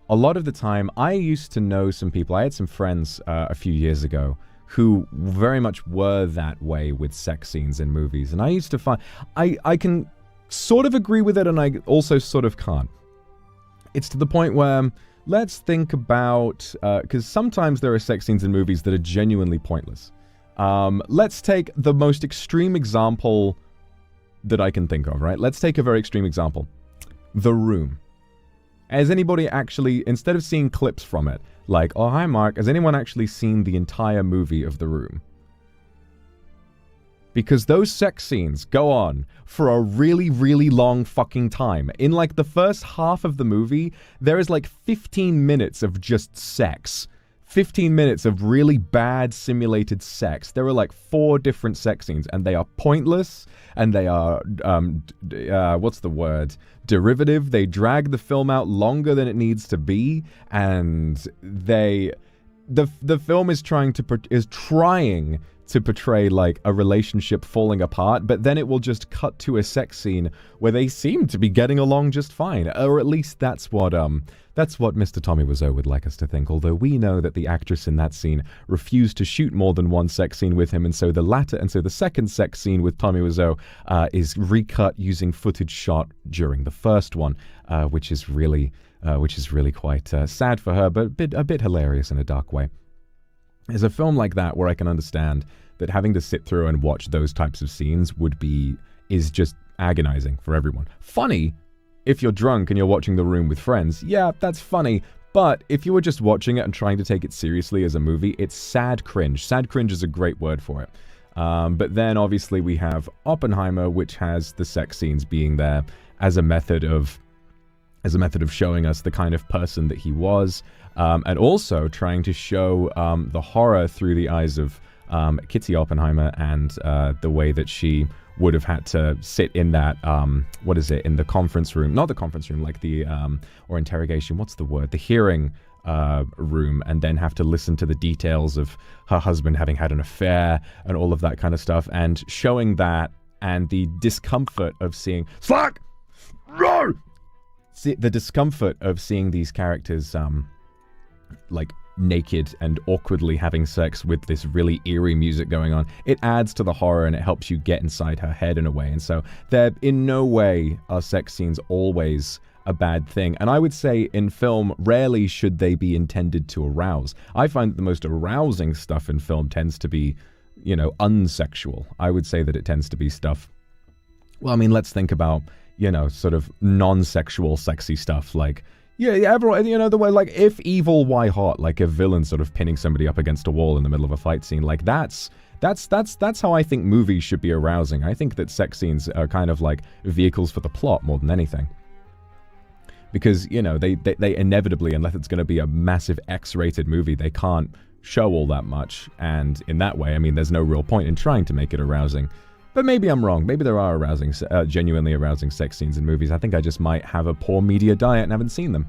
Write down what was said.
a lot of the time, I used to know some people, I had some friends a few years ago who very much were that way with sex scenes in movies. And I used to find, I can sort of agree with it and I also sort of can't. It's to the point where, let's think about, because sometimes there are sex scenes in movies that are genuinely pointless. Let's take the most extreme example that I can think of, right? Let's take a very extreme example. The Room. Has anybody actually, instead of seeing clips from it, like, oh, hi, Mark, has anyone actually seen the entire movie of The Room? Because those sex scenes go on for a really, really long fucking time. In, like, the first half of the movie, there is, like, 15 minutes of just sex. 15 minutes of really bad simulated sex. There are like 4 different sex scenes and they are pointless and they are, what's the word? Derivative. They drag the film out longer than it needs to be and the film is trying to portray like a relationship falling apart, but then it will just cut to a sex scene where they seem to be getting along just fine, or at least that's what Mr. Tommy Wiseau would like us to think, although we know that the actress in that scene refused to shoot more than one sex scene with him, and so the second sex scene with Tommy Wiseau is recut using footage shot during the first one, which is really quite sad for her, but a bit hilarious in a dark way. There's a film like that where I can understand that having to sit through and watch those types of scenes is just agonizing for everyone. Funny if you're drunk and you're watching The Room with friends, yeah, that's funny. But if you were just watching it and trying to take it seriously as a movie, it's sad cringe. Sad cringe is a great word for it. But then obviously we have Oppenheimer, which has the sex scenes being there as a method of showing us the kind of person that he was, and also trying to show the horror through the eyes of Kitty Oppenheimer and the way that she would have had to sit in that, in the conference room, not the conference room, like the, or interrogation, what's the word? The hearing room, and then have to listen to the details of her husband having had an affair and all of that kind of stuff, and showing that and the discomfort of seeing, Slack! No! The discomfort of seeing these characters, like, naked and awkwardly having sex with this really eerie music going on, it adds to the horror and it helps you get inside her head in a way. And so there, in no way are sex scenes always a bad thing. And I would say in film, rarely should they be intended to arouse. I find that the most arousing stuff in film tends to be, unsexual. I would say that it tends to be stuff, well, I mean, let's think about, sort of non-sexual sexy stuff like, yeah, everyone, the way, like, if evil, why hot? Like a villain sort of pinning somebody up against a wall in the middle of a fight scene. Like, that's how I think movies should be arousing. I think that sex scenes are kind of like vehicles for the plot more than anything. Because, they inevitably, unless it's going to be a massive X-rated movie, they can't show all that much. And in that way, I mean, there's no real point in trying to make it arousing. But maybe I'm wrong. Maybe there are genuinely arousing sex scenes in movies. I think I just might have a poor media diet and haven't seen them.